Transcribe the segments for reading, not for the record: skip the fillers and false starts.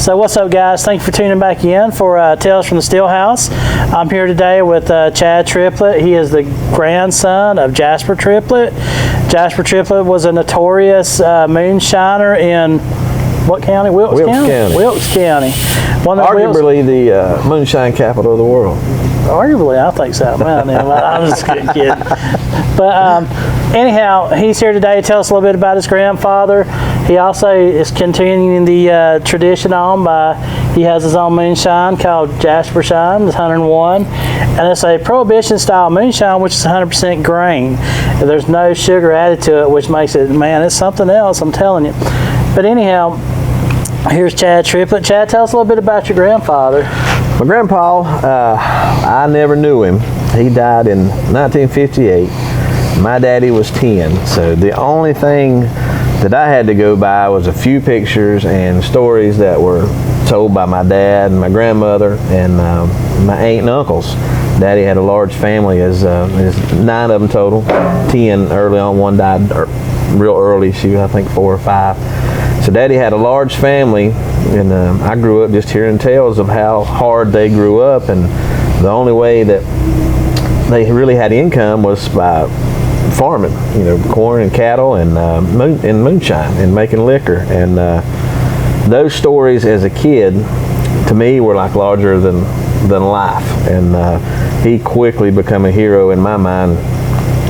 So what's up, guys? Thank you for tuning back in for Tales from the Steelhouse. I'm here today with Chad Triplett. He is the grandson of Jasper Triplett. Jasper Triplett was a notorious moonshiner in what county? Wilkes County. Wilkes County. Arguably the moonshine capital of the world. Arguably, I think so. Well, I'm just kidding. But anyhow, he's here today to tell us a little bit about his grandfather. He also is continuing the tradition on by, he has his own moonshine called Jasper Shine, it's 101. And it's a prohibition style moonshine, which is 100% grain. There's no sugar added to it, which makes it, man, it's something else, I'm telling you. But anyhow, here's Chad Triplett. Chad, tell us a little bit about your grandfather. My grandpa, I never knew him. He died in 1958. My daddy was 10, so the only thing that I had to go by was a few pictures and stories that were told by my dad and my grandmother and my aunt and uncles. Daddy had a large family, as 9 of them total, 10 early on. One died real early, she was I think 4 or 5. So Daddy had a large family, and I grew up just hearing tales of how hard they grew up, and the only way that they really had income was by farming, corn and cattle and moonshine and making liquor. And those stories as a kid, to me, were like larger than life. And he quickly became a hero in my mind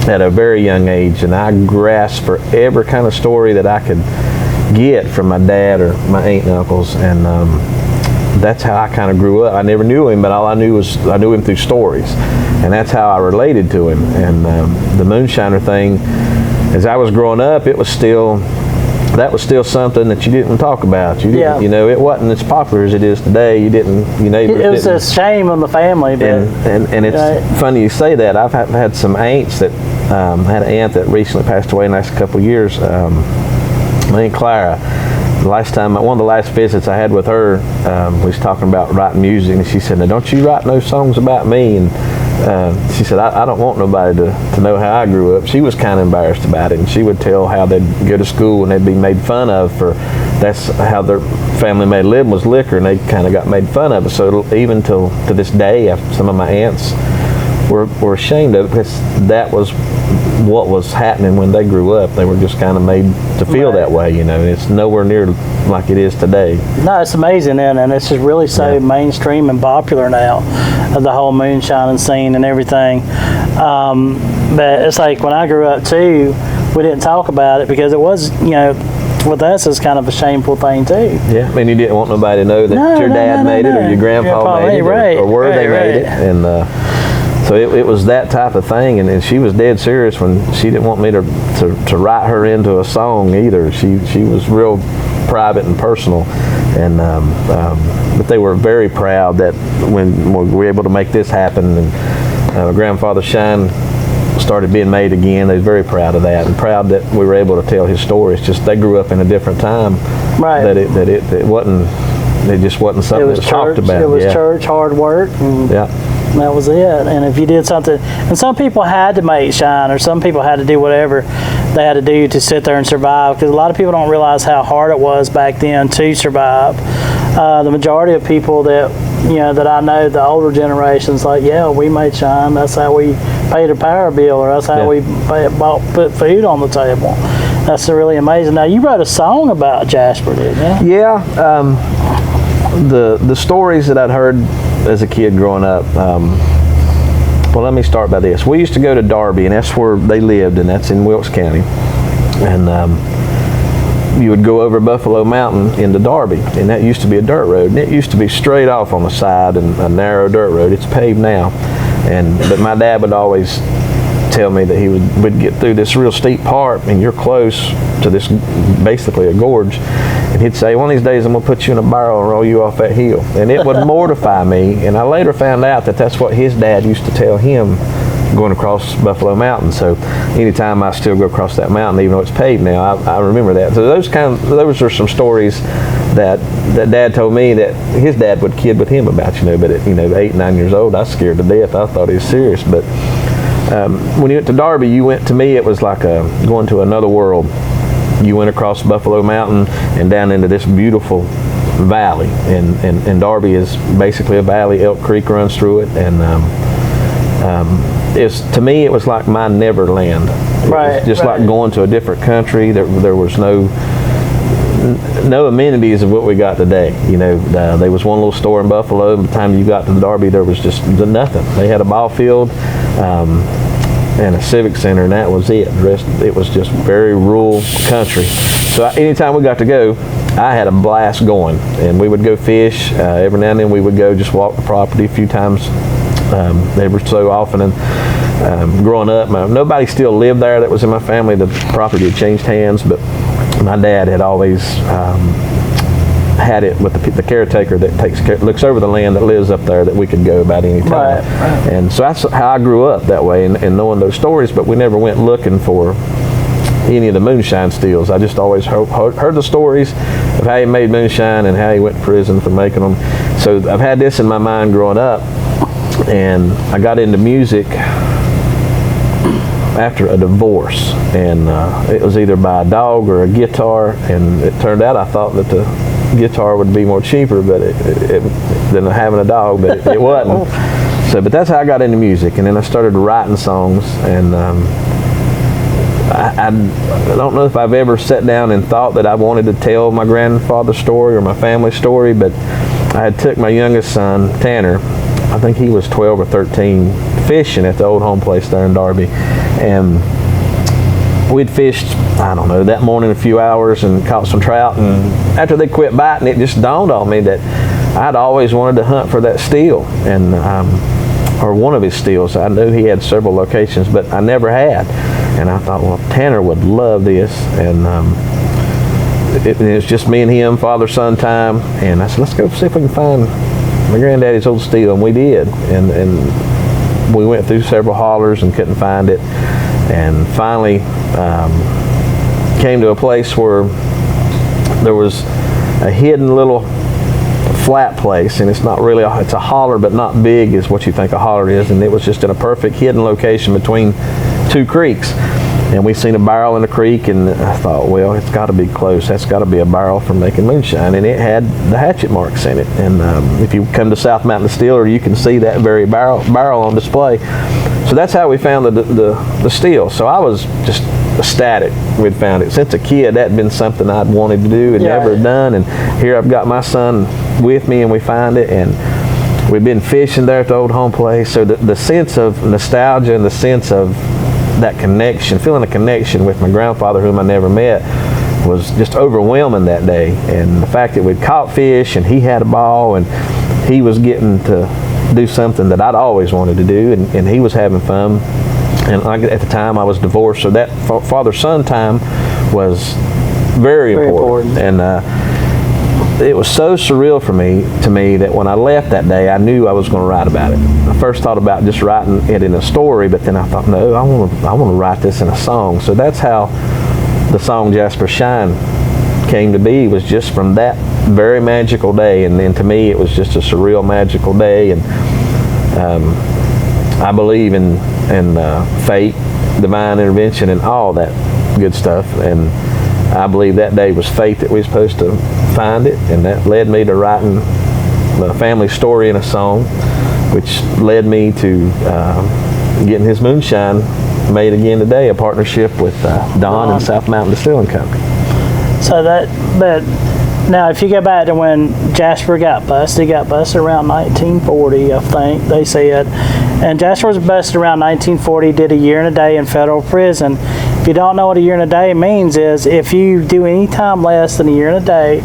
at a very young age, and I grasped for every kind of story that I could get from my dad or my aunt and uncles, and that's how I kind of grew up. I never knew him, but all I knew was I knew him through stories, and that's how I related to him. And the moonshiner thing, as I was growing up, that was still something that you didn't talk about. You didn't, it wasn't as popular as it is today. You didn't, it was a shame on the family. But, and it's funny you say that. I've had some aunts that had an aunt that recently passed away in the last couple of years. My Aunt Clara, one of the last visits I had with her, we was talking about writing music, and she said, "Now don't you write no songs about me?" And she said, I don't want nobody to know how I grew up. She was kind of embarrassed about it, and she would tell how they'd go to school and they'd be made fun of for, that's how their family made a living, was liquor, and they kind of got made fun of it. So even to this day, some of my aunts were ashamed of it, because that was what was happening when they grew up. They were just kind of made to feel that way, It's nowhere near like it is today. No, it's amazing, and it's just really so mainstream and popular now, the whole moonshining scene and everything. But it's like when I grew up too, we didn't talk about it because it was, with us, it's kind of a shameful thing too. Yeah, I mean, you didn't want nobody to know that your dad made it or your grandpa made it or where they made it. And so it was that type of thing, and she was dead serious when she didn't want me to write her into a song either. She was real private and personal, and but they were very proud that when we were able to make this happen, and Grandfather Shine started being made again, they were very proud of that, and proud that we were able to tell his stories. Just they grew up in a different time, right? It wasn't. It just wasn't something that was talked about. It was church, hard work, and that was it. And if you did something, and some people had to make shine, or some people had to do whatever they had to do to sit there and survive, because a lot of people don't realize how hard it was back then to survive. The majority of people that I know, the older generations, like, we made shine. That's how we paid a power bill, or that's how we put food on the table. That's really amazing. Now, you wrote a song about Jasper, didn't you? Yeah. The stories that I'd heard as a kid growing up, well, let me start by this. We used to go to Darby, and that's where they lived, and that's in Wilkes County. And you would go over Buffalo Mountain into Darby, and that used to be a dirt road, and it used to be straight off on the side and a narrow dirt road. It's paved now, but my dad would always tell me that he would get through this real steep part, and you're close to this, basically a gorge, and he'd say, "One of these days I'm going to put you in a barrel and roll you off that hill." And it would mortify me, and I later found out that that's what his dad used to tell him going across Buffalo Mountain. So anytime I still go across that mountain, even though it's paved now, I remember that. So those are some stories that Dad told me that his dad would kid with him about, but at 8, 9 years old, I was scared to death. I thought he was serious. But when you went to Darby, to me it was like going to another world. You went across Buffalo Mountain and down into this beautiful valley, and Darby is basically a valley. Elk Creek runs through it, and to me it was like my Neverland. It was just like going to a different country. There was no amenities of what we got today. There was one little store in Buffalo. By the time you got to Darby, there was just nothing. They had a ball field and a civic center, and that was it. The rest, it was just very rural country. So anytime we got to go, I had a blast going, and we would go fish. Every now and then we would go just walk the property a few times, every so often. And growing up, nobody still lived there that was in my family. The property had changed hands, but my dad had always had it with the caretaker that looks over the land that lives up there, that we could go about any time. And so that's how I grew up, that way, and knowing those stories. But we never went looking for any of the moonshine steals. I just always heard the stories of how he made moonshine and how he went to prison for making them. So I've had this in my mind growing up, and I got into music after a divorce, and it was either by a dog or a guitar, and it turned out I thought that the guitar would be more cheaper than having a dog, but it wasn't. But that's how I got into music, and then I started writing songs, and I don't know if I've ever sat down and thought that I wanted to tell my grandfather's story or my family story, but I had took my youngest son, Tanner, I think he was 12 or 13, fishing at the old home place there in Darby, and we'd fished, I don't know, that morning a few hours and caught some trout, and after they quit biting, it just dawned on me that I'd always wanted to hunt for that steel, and or one of his steels. I knew he had several locations, but I never had. And I thought, well, Tanner would love this, and it was just me and him, father-son time, and I said, let's go see if we can find my granddaddy's old steel, and we did, and we went through several hollers and couldn't find it, and finally came to a place where there was a hidden little flat place, and it's not really it's a holler, but not big as what you think a holler is, and it was just in a perfect hidden location between two creeks, and we seen a barrel in the creek, and I thought, well, it's got to be close. That's got to be a barrel for making moonshine, and it had the hatchet marks in it. And if you come to South Mountain Distillery, you can see that very barrel on display. So that's how we found the steel. So I was just ecstatic we'd found it. Since a kid, that had been something I'd wanted to do and never done, and here I've got my son with me, and we find it, and we've been fishing there at the old home place. So the sense of nostalgia and the sense of that connection, feeling a connection with my grandfather, whom I never met, was just overwhelming that day. And the fact that we'd caught fish, and he had a ball, and he was getting to do something that I'd always wanted to do, and he was having fun. And at the time I was divorced, so that father-son time was very important. And it was so surreal to me that when I left that day, I knew I was going to write about it. I first thought about just writing it in a story, but then I thought, no, I want to write this in a song. So that's how the song Jasper Shine came to be, was just from that very magical day. And then to me, it was just a surreal, magical day. And I believe in fate, divine intervention, and all that good stuff. And I believe that day was fate that we were supposed to find it, and that led me to writing the family story in a song, which led me to getting his moonshine made again today, a partnership with Don and South Mountain Distilling Company. So now if you go back to when Jasper got busted, he got busted around 1940, I think they said, and Jasper was busted around 1940, did a year and a day in federal prison. If you don't know what a year and a day means, is if you do any time less than a year and a day,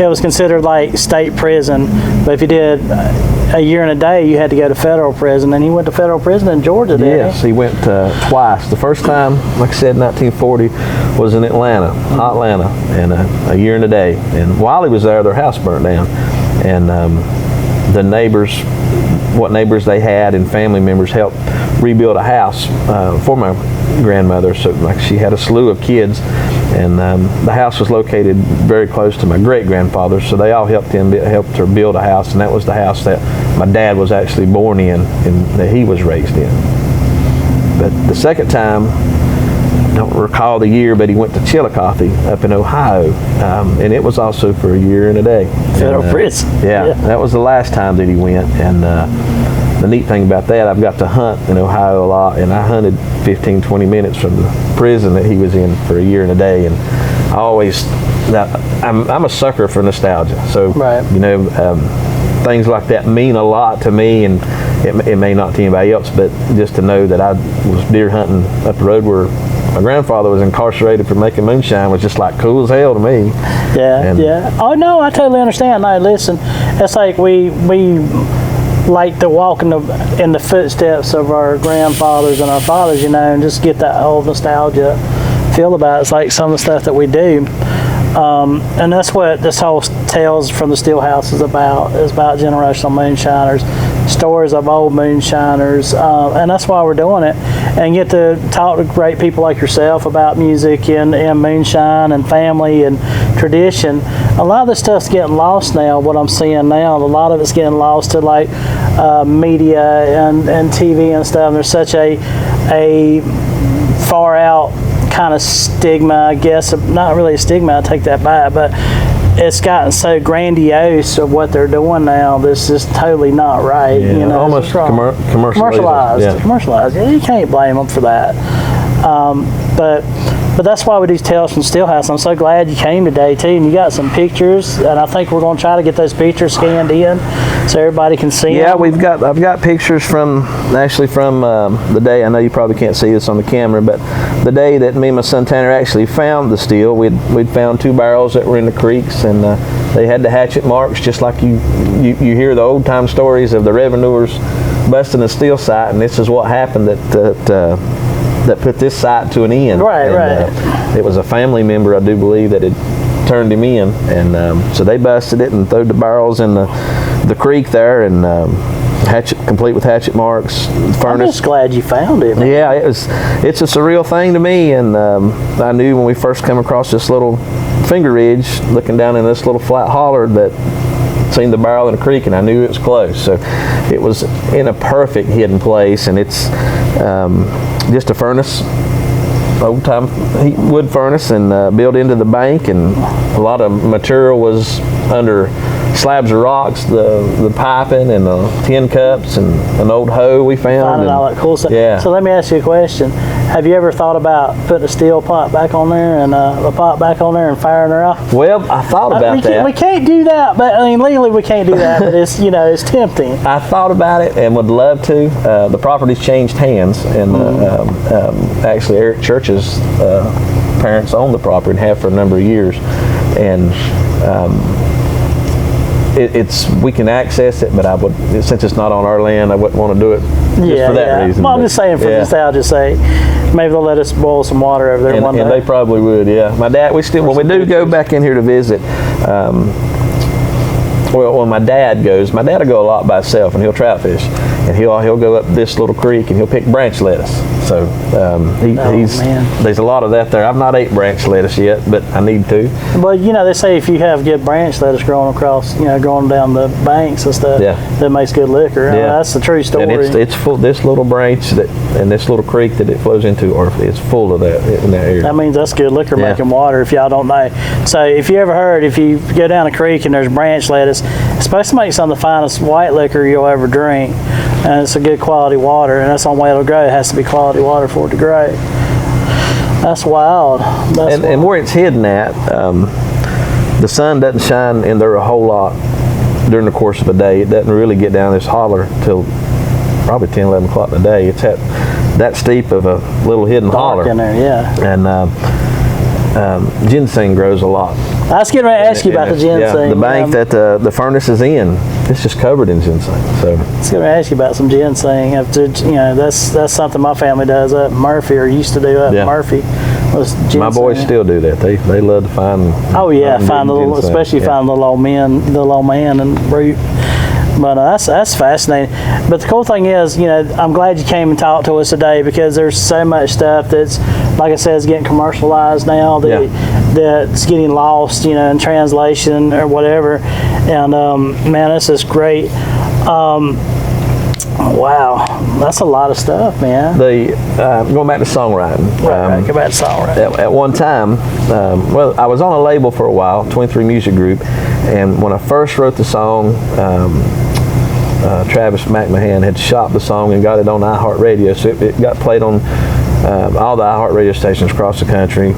it was considered like state prison. But if you did a year and a day, you had to go to federal prison. And he went to federal prison in Georgia, didn't he? Yes, he went twice. The first time, like I said, 1940, was in Atlanta, and a year and a day. And while he was there, their house burnt down. And the neighbors, what neighbors they had and family members helped rebuild a house for my grandmother. So like she had a slew of kids, and the house was located very close to my great-grandfather, so they all helped her build a house, and that was the house that my dad was actually born in and that he was raised in. But the second time, don't recall the year, but he went to Chillicothe up in Ohio, and it was also for a year and a day. Federal prison. Yeah, that was the last time that he went. And the neat thing about that, I've got to hunt in Ohio a lot, and I hunted 15, 20 minutes from the prison that he was in for a year and a day. And I always, I'm a sucker for nostalgia. So, you know, things like that mean a lot to me, and it may not to anybody else, but just to know that I was deer hunting up the road where my grandfather was incarcerated for making moonshine was just like cool as hell to me. Yeah. Oh no, I totally understand. No, listen, it's like we like to walk in the footsteps of our grandfathers and our fathers, you know, and just get that whole nostalgia feel about it. It's like some of the stuff that we do. And that's what this whole Tales from the Steelhouse is about generational moonshiners, stories of old moonshiners, and that's why we're doing it. And get to talk to great people like yourself about music and moonshine and family and tradition. A lot of this stuff's getting lost now, what I'm seeing now. A lot of it's getting lost to like media and TV and stuff. And there's such a far out kind of stigma, I guess. Not really a stigma, I take that back, but it's gotten so grandiose of what they're doing now. This is totally not right. Yeah, you know, almost commercialized. Yeah. Commercialized. You can't blame them for that. But that's why we do Tales from Steelhouse. I'm so glad you came today too, and you got some pictures, and I think we're going to try to get those pictures scanned in so everybody can see them. Yeah, I've got pictures from the day. I know you probably can't see this on the camera, but the day that me and my son Tanner actually found the steel, we'd found 2 barrels that were in the creeks, and they had the hatchet marks, just like you hear the old time stories of the revenuers busting a steel sight, and this is what happened that put this site to an end. Right. It was a family member, I do believe, that had turned him in, and so they busted it and threw the barrels in the creek there, and hatchet, complete with hatchet marks, furnace. I'm just glad you found it, man. Yeah, it's a surreal thing to me, and I knew when we first came across this little finger ridge, looking down in this little flat holler, that seen the barrel in the creek, and I knew it was close. So it was in a perfect hidden place, and it's just a furnace, old time wood furnace, and built into the bank, and a lot of material was under slabs of rocks, the piping and the tin cups and an old hoe we found. Finding all that cool stuff. Yeah. So let me ask you a question. Have you ever thought about putting a steel pot back on there and a pot back on there and firing her off? Well, I thought about that. We can't do that, but I mean legally we can't do that. But it's it's tempting. I thought about it and would love to. The property's changed hands, and actually Eric Church's parents own the property and have for a number of years, and we can access it, but I would, since it's not on our land, I wouldn't want to do it just for that reason. Well, I'm just saying for nostalgia's sake, maybe they'll let us boil some water over there one day. And they probably would, yeah. My dad, when we do go back in here to visit, well, when my dad will go a lot by himself, and he'll trout fish, and he'll go up this little creek and he'll pick branch lettuce. So there's a lot of that there. I've not ate branch lettuce yet, but I need to. Well, they say if you have good branch lettuce growing across, growing down the banks and stuff, that makes good liquor. Yeah. That's the true story. And it's full. This little branch and this little creek that it flows into, is full of that in that area. That means that's good liquor making water. If y'all don't know, so if you ever heard, if you go down a creek and there's branch lettuce, it's supposed to make some of the finest white liquor you'll ever drink, and it's a good quality water, and that's the only way it'll grow. It has to be quality water for it to grow. That's wild. And where it's hidden at, the sun doesn't shine in there a whole lot during the course of a day. It doesn't really get down this holler till probably 10, 11 o'clock in the day. It's that steep of a little hidden holler in there, yeah. And ginseng grows a lot. I was getting ready to ask you about the ginseng. Yeah, the bank that the furnace is in, it's just covered in ginseng. So I was going to ask you about some ginseng. That's something my family does up in Murphy, or used to do up in Murphy. Was ginseng. My boys still do that. They love to find. Oh yeah, find the little, especially find the low man and root. But that's fascinating. But the cool thing is, I'm glad you came and talked to us today, because there's so much stuff that's, like I said, is getting commercialized now that's getting lost, in translation or whatever. And man, this is great. Wow, that's a lot of stuff, man. Going back to songwriting. Right, go back to songwriting. At one time, well, I was on a label for a while, 23 Music Group, and when I first wrote the song, Travis McMahon had shot the song and got it on iHeartRadio, so it got played on all the iHeartRadio stations across the country,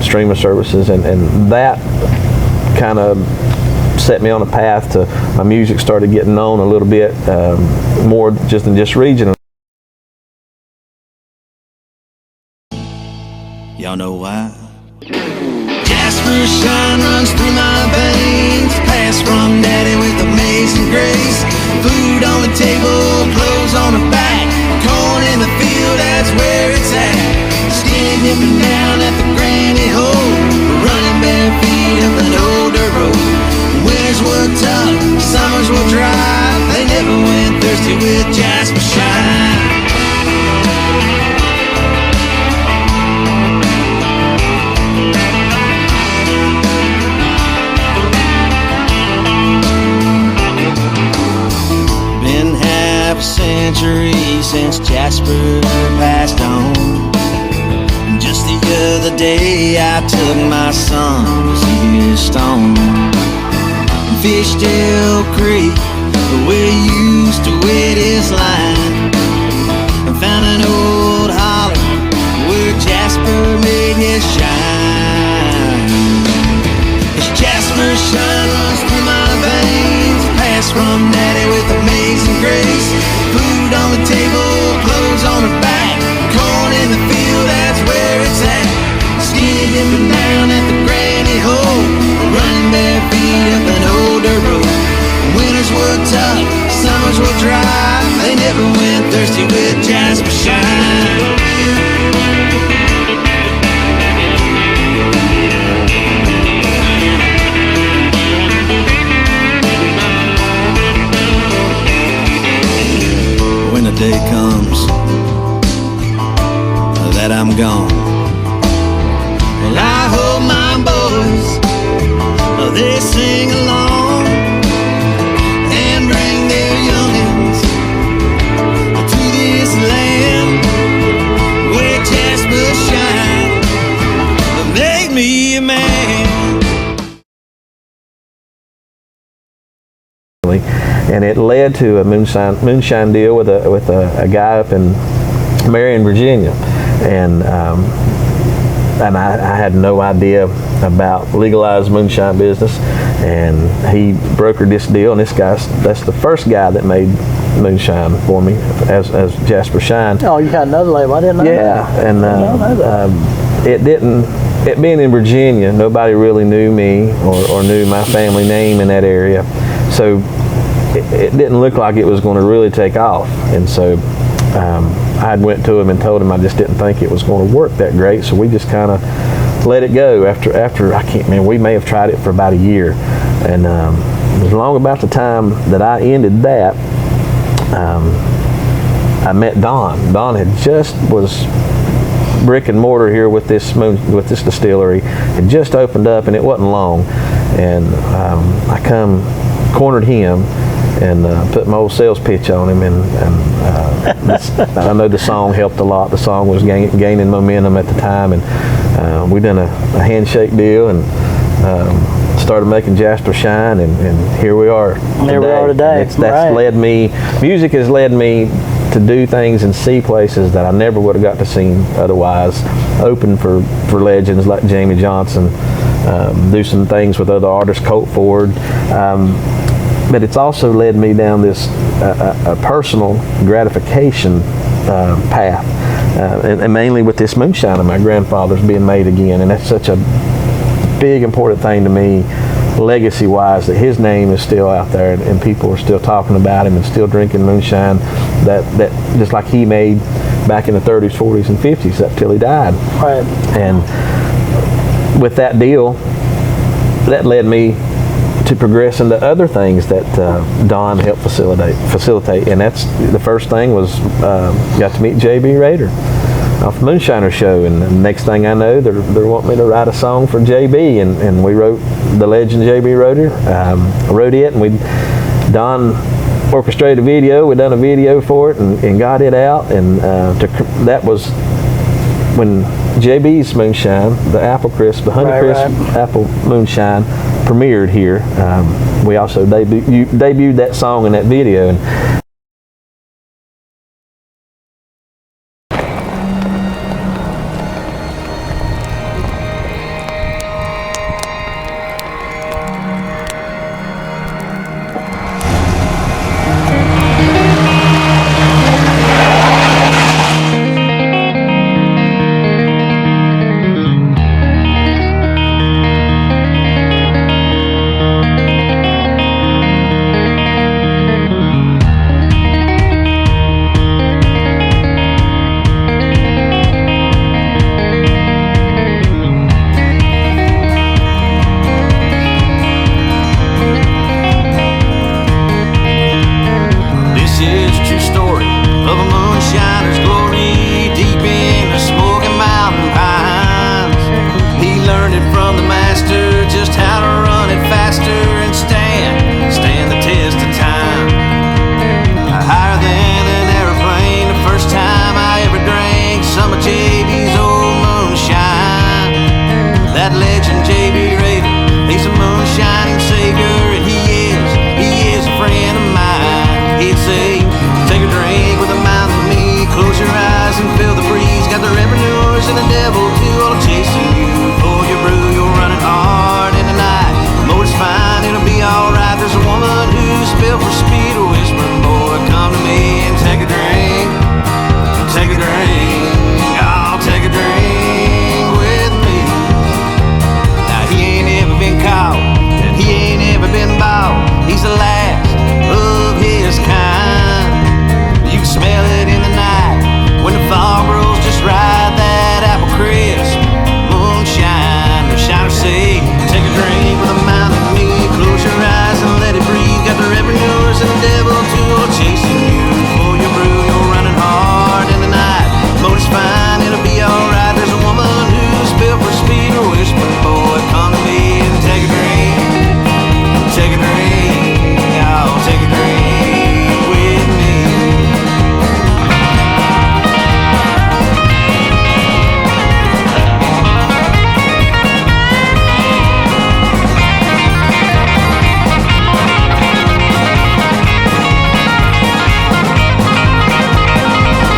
streaming services, and that kind of set me on a path to my music started getting known a little bit more just than just regional. Y'all know why? Jasper shine runs through my veins, passed from daddy with amazing grace. Food on the table, clothes on the back, corn in the field, that's where it's at. Skinny dipping down at the granny hole, running bare feet up an older road. Winters were tough, summers were dry, they never went thirsty with Jasper shine. Been half a century since Jasper passed on. Just the other day I took my son to see his stone. Fished Elk Creek, where he used to wait his line, and found an old holler where Jasper made his shine. As Jasper shine runs through my veins, passed from daddy with amazing grace. Food on the table, clothes on the back, corn in the field, that's where it's at. Skinny dipping down at the granny hole, running bare feet up an older road. Winters were tough, summers were dry, they never went thirsty with Jasper shine. When the day comes that I'm gone, well, I hope my boys, they sing along and bring their youngins to this land where Jasper shine, make me a man. And it led to a moonshine deal with a guy up in Marion, Virginia, and I had no idea about legalized moonshine business, and he brokered this deal, and that's the first guy that made moonshine for me as Jasper Shine. Oh, you had another label. I didn't know that. And it being in Virginia, nobody really knew me or knew my family name in that area, so it didn't look like it was going to really take off. And so I went to him and told him I just didn't think it was going to work that great, so we just kind of let it go. After I can't remember, we may have tried it for about a year, and it was long about the time that I ended that, I met Don. Don had just was brick and mortar here with this distillery. It just opened up, and it wasn't long, and I cornered him and put my old sales pitch on him, and I know the song helped a lot. The song was gaining momentum at the time, and we done a handshake deal and started making Jasper shine, and here we are today. Here we are today. That's led me, music has led me to do things and see places that I never would have got to see otherwise. Open for legends like Jamie Johnson, do some things with other artists, Colt Ford. But it's also led me down this personal gratification path, and mainly with this moonshine of my grandfather's being made again. And that's such a big, important thing to me, legacy-wise, that his name is still out there, and people are still talking about him and still drinking moonshine that just like he made back in the 30s, 40s, and 50s up till he died. Right. And with that deal, that led me to progress into other things that Don helped facilitate, and that's the first thing was got to meet JB Rader off the Moonshiners show, and the next thing I know, they want me to write a song for JB, and we wrote the legend JB Rader, wrote it, and Don orchestrated a video. We done a video for it and got it out, and that was when JB's Moonshine, the Apple Crisp, the Honey Crisp Apple Moonshine, premiered here. We also debuted that song in that video. And of a Moonshiners Glory, deep in the Smoky Mountain pines. He learned it from the master, just how to run it faster and stand the test of time. Higher than an airplane, the first time I ever drank some of JB's old moonshine. That legend JB Raider, he's a moonshining savior, and he is a friend of mine. He'd say, take a drink with a mouth of me, close your eyes and feel the breeze. Got the revenuers and the devil too, all chasing you. Pour your brew, you're running hard in the night. Motor's fine, it'll be alright. There's a woman who's built for speed, whispering, boy, come to me and take a drink. Take a drink, I'll take a drink with me. Now he ain't ever been caught, and he ain't ever been bought. He's the last of his kind. You can smell it in the night when the fog rolls just right. That apple crisp moonshine, the shiner say, take a drink with a mouth of me, close your eyes and let it breathe. Got the revenuers and the devil too, all chasing you. For your brew, you're running hard in the night. Motor's fine, it'll be alright. There's a woman who's built for speed, whispering, boy, come to me and take a drink. Take a drink, I'll take a drink with me.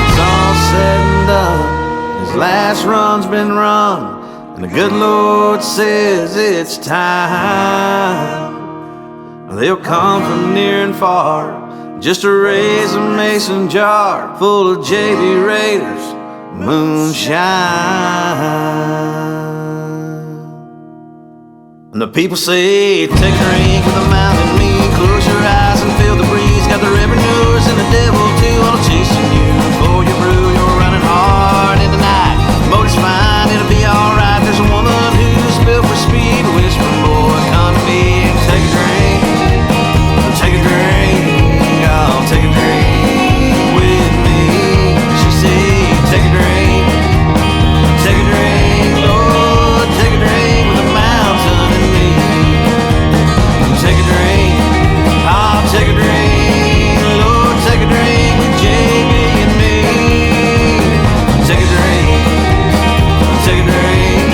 It's all said and done, his last run's been run, and the good Lord says it's time. They'll come from near and far just to raise a mason jar full of JB Raiders moonshine. And the people say, take a drink with a mouth and me, close your eyes and feel the breeze. Got the revenuers and the devil too, all chasing you. For your brew, you're running hard in the night. Motor's fine, it'll be alright. There's a woman who's built for speed, whispering, boy, come to me and take a drink. Take a drink, I'll take a drink with me. She said, take a drink, Lord, take a drink with a mountain in me. Take a drink, I'll take a drink, Lord, take a drink with JB and me. Take a drink, take a drink,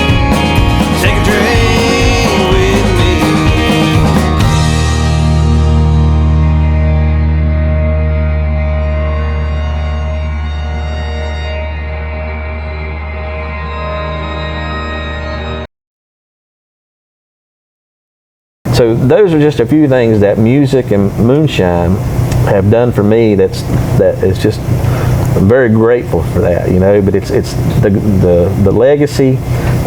take a drink with me. so those are just a few things that music and moonshine have done for me. That is just, I'm very grateful for that, you know. But it's the legacy,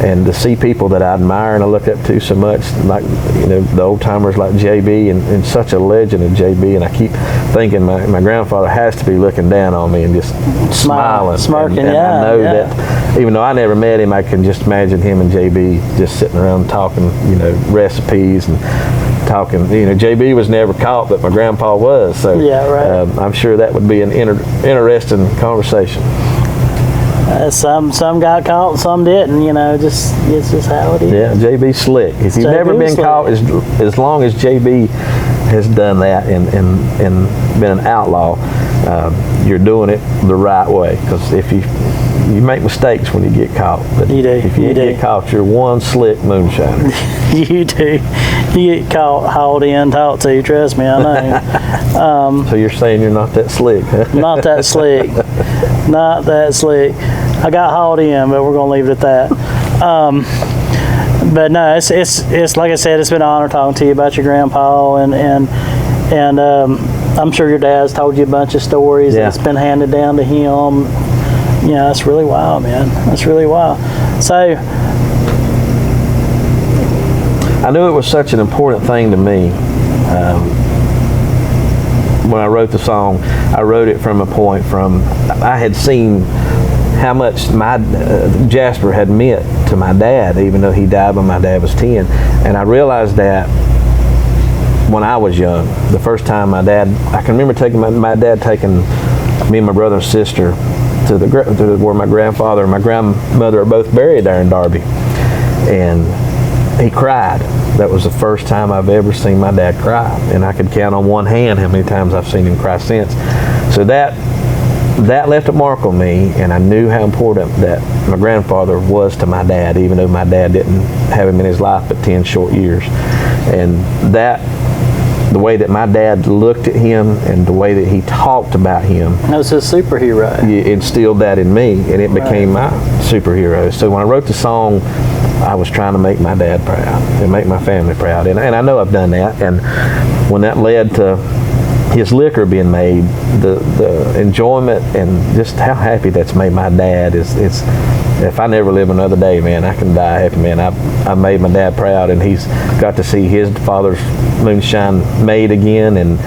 and to see people that I admire and I look up to so much, like, you know, the old timers like JB, and such a legend of JB. And I keep thinking my grandfather has to be looking down on me and just smiling, smirking. and I know that even though I never met him, I can just imagine him and JB just sitting around talking, you know, recipes and talking. You know, JB was never caught, but my grandpa was. So yeah, right. I'm sure that would be an interesting conversation. Some got caught, some didn't. You know, it's just how it is. Yeah, JB slick. If you've never been caught, as long as JB has done that and been an outlaw, you're doing it the right way. Because if you make mistakes when you get caught, but you do. If you get caught, you're one slick moonshiner. You do. You get caught, hauled in, talked to. Trust me, I know. So you're saying you're not that slick, huh? Not that slick. Not that slick. I got hauled in, but we're gonna leave it at that. But no, it's like I said, it's been an honor talking to you about your grandpa, and I'm sure your dad's told you a bunch of stories that's been handed down to him. Yeah, that's really wild, man. That's really wild. So I knew it was such an important thing to me. When I wrote the song, I wrote it from a point I had seen how much my Jasper had meant to my dad, even though he died when my dad was 10. And I realized that when I was young, the first time I can remember taking my dad taking me and my brother and sister to where my grandfather and my grandmother are both buried there in Darby. And he cried. That was the first time I've ever seen my dad cry. And I could count on one hand how many times I've seen him cry since. So that left a mark on me, and I knew how important that my grandfather was to my dad, even though my dad didn't have him in his life but 10 short years. And the way that my dad looked at him and the way that he talked about him, that was his superhero. It instilled that in me, and it became my superhero. So when I wrote the song, I was trying to make my dad proud and make my family proud, and I know I've done that. And when that led to his liquor being made, the enjoyment and just how happy that's made my dad is if I never live another day, man, I can die happy, man. I made my dad proud, and he's got to see his father's moonshine made again, and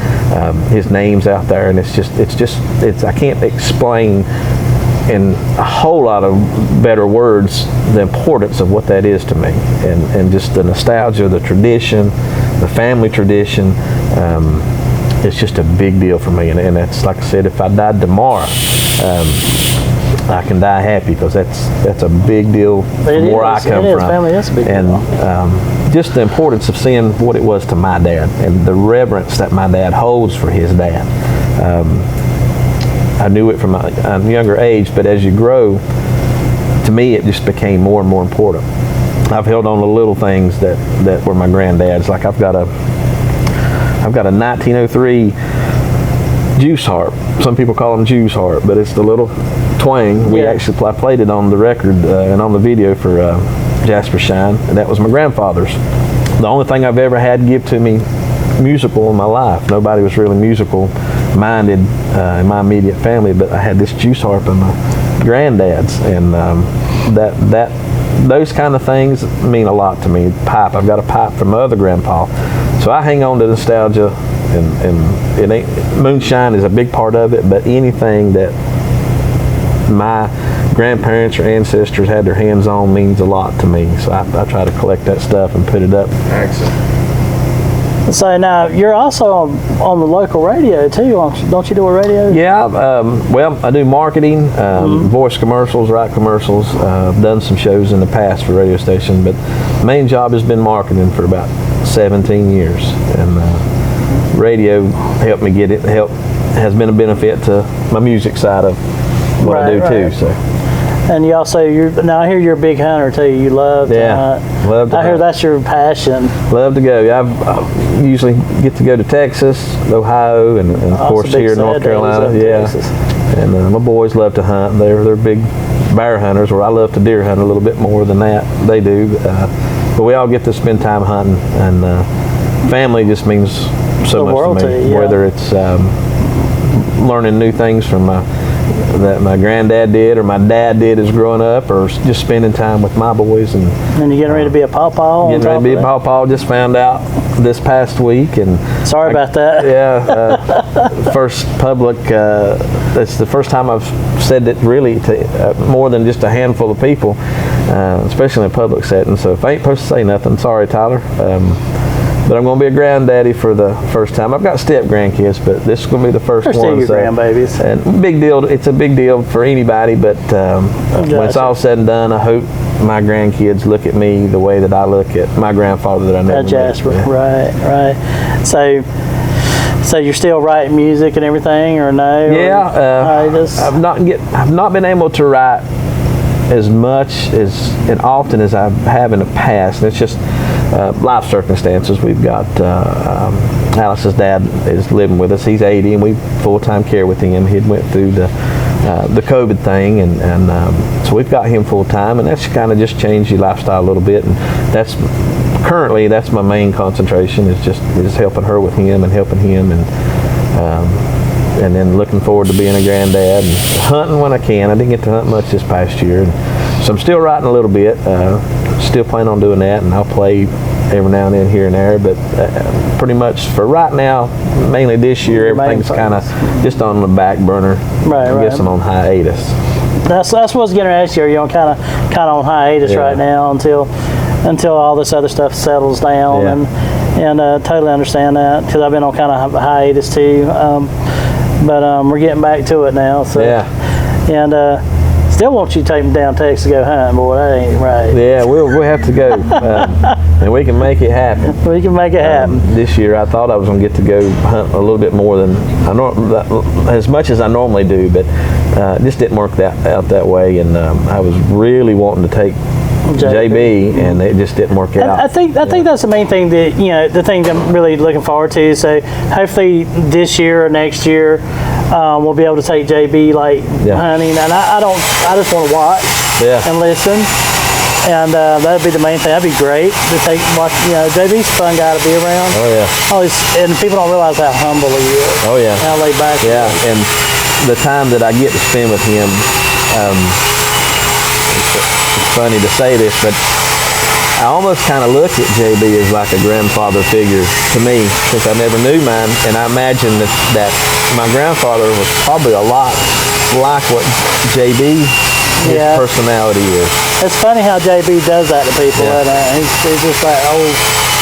his name's out there, and it's I can't explain in a whole lot of better words the importance of what that is to me, and just the nostalgia, the tradition, the family tradition. It's just a big deal for me, and that's, like I said, if I died tomorrow, I can die happy, because that's a big deal from where I come from. Family is a big deal. And just the importance of seeing what it was to my dad, and the reverence that my dad holds for his dad. I knew it from a younger age, but as you grow, to me, it just became more and more important. I've held on to little things that were my granddad's. Like I've got a 1903 juice harp. Some people call them Jew's harp, but it's the little twang. I played it on the record and on the video for Jasper Shine, and that was my grandfather's. The only thing I've ever had give to me musical in my life. Nobody was really musical minded in my immediate family, but I had this juice harp in my granddad's, and those kind of things mean a lot to me. Pipe. I've got a pipe from my other grandpa. So I hang on to nostalgia, and it ain't, moonshine is a big part of it, but anything that my grandparents or ancestors had their hands on means a lot to me. So I try to collect that stuff and put it up. Excellent. So now you're also on the local radio too, don't you do a radio? Yeah, well, I do marketing, voice commercials, write commercials. I've done some shows in the past for radio stations, but main job has been marketing for about 17 years, and radio helped me get it. Has been a benefit to my music side of what I do too. So. And you also, now I hear you're a big hunter too. You love to hunt. Love to I hear hunt. That's your passion. Love to go. I usually get to go to Texas, Ohio, and of course here in North Carolina. And my boys love to hunt. They're big bear hunters, where I love to deer hunt a little bit more than that. They do. But we all get to spend time hunting, and family just means so much to me. Whether it's learning new things from that my granddad did or my dad did as growing up, or just spending time with my boys. And you're getting ready to be a pawpaw? Getting ready to be a pawpaw. Just found out this past week. And sorry about that. Yeah. First public, it's the first time I've said it really to more than just a handful of people, especially in a public setting. So if I ain't supposed to say nothing, sorry, Tyler. But I'm going to be a granddaddy for the first time. I've got step grandkids, but this is going to be the first First one. of your grandbabies. And big deal. It's a big deal for anybody, but when it's all said and done, I hope my grandkids look at me the way that I look at my grandfather that I never met. Jasper, Yeah. right. So you're still writing music and everything, or no? Yeah, I've not been able to write as much and often as I have in the past. And it's just life circumstances. We've got Alice's dad is living with us. He's 80, and we full-time care with him. He went through the COVID thing, and so we've got him full-time, and that's kind of just changed your lifestyle a little bit. And that's my main concentration is helping her with him and helping him, and then looking forward to being a granddad and hunting when I can. I didn't get to hunt much this past year, and so I'm still writing a little bit. Still plan on doing that, and I'll play every now and then here and there. But pretty much for right now, mainly this year, everything's kind of just on the back burner. Right. I guess I'm on hiatus. That's what I was going to ask you. Are you on kind of on hiatus right now until all this other stuff settles down? And totally understand that, because I've been on kind of hiatus too. But we're getting back to it now. So and. Still want you to take them down Texas to go hunting, boy. That ain't right. Yeah, we'll have to go, and we can make it happen. We can make it happen. This year, I thought I was going to get to go hunt a little bit more than as much as I normally do, but it just didn't work out that way. And I was really wanting to take JB, and it just didn't work out. I think that's the main thing that the thing that I'm really looking forward to. So hopefully this year or next year, we'll be able to take JB hunting, and I just want to watch and listen, and that'd be the main thing. That'd be great to watch. JB's a fun guy to be around. Oh yeah. And people don't realize how humble he is. Oh yeah. How laid back. Yeah, and the time that I get to spend with him. It's funny to say this, but I almost kind of look at JB as like a grandfather figure to me, since I never knew mine, and I imagine that my grandfather was probably a lot like what JB, his personality is. It's funny how JB does that to people, and he's just like,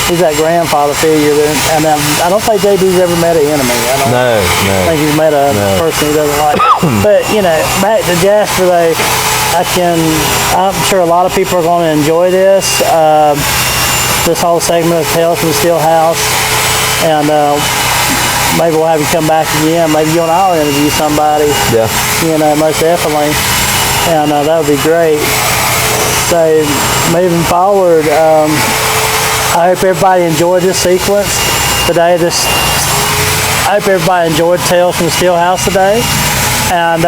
he's that grandfather figure, and I don't think JB's ever met an enemy. No. I think he's met a person he doesn't like. But back to Jasper though, I'm sure a lot of people are going to enjoy this whole segment of Tales from the Steelhouse, and maybe we'll have you come back again. Maybe you and I'll interview somebody. Yeah. Most definitely, and that would be great. So moving forward, I hope everybody enjoyed this sequence today. I hope everybody enjoyed Tales from the Steelhouse today, and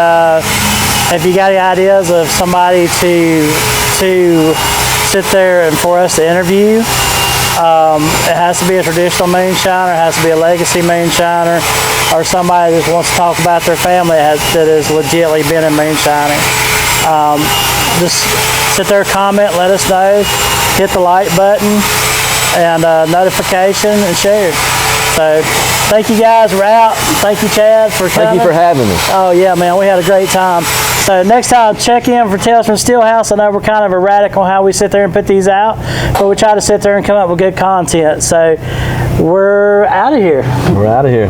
if you got any ideas of somebody to sit there and for us to interview, it has to be a traditional moonshiner, it has to be a legacy moonshiner, or somebody that wants to talk about their family that has legitimately been in moonshining. Just sit there, comment, let us know, hit the like button, and notification, and share. So thank you guys, we're out. Thank you, Chad, for coming. Thank you for having me. Oh yeah, man, we had a great time. So next time, check in for Tales from Steelhouse. I know we're kind of erratic on how we sit there and put these out, but we try to sit there and come up with good content. So we're out of here. We're out of here.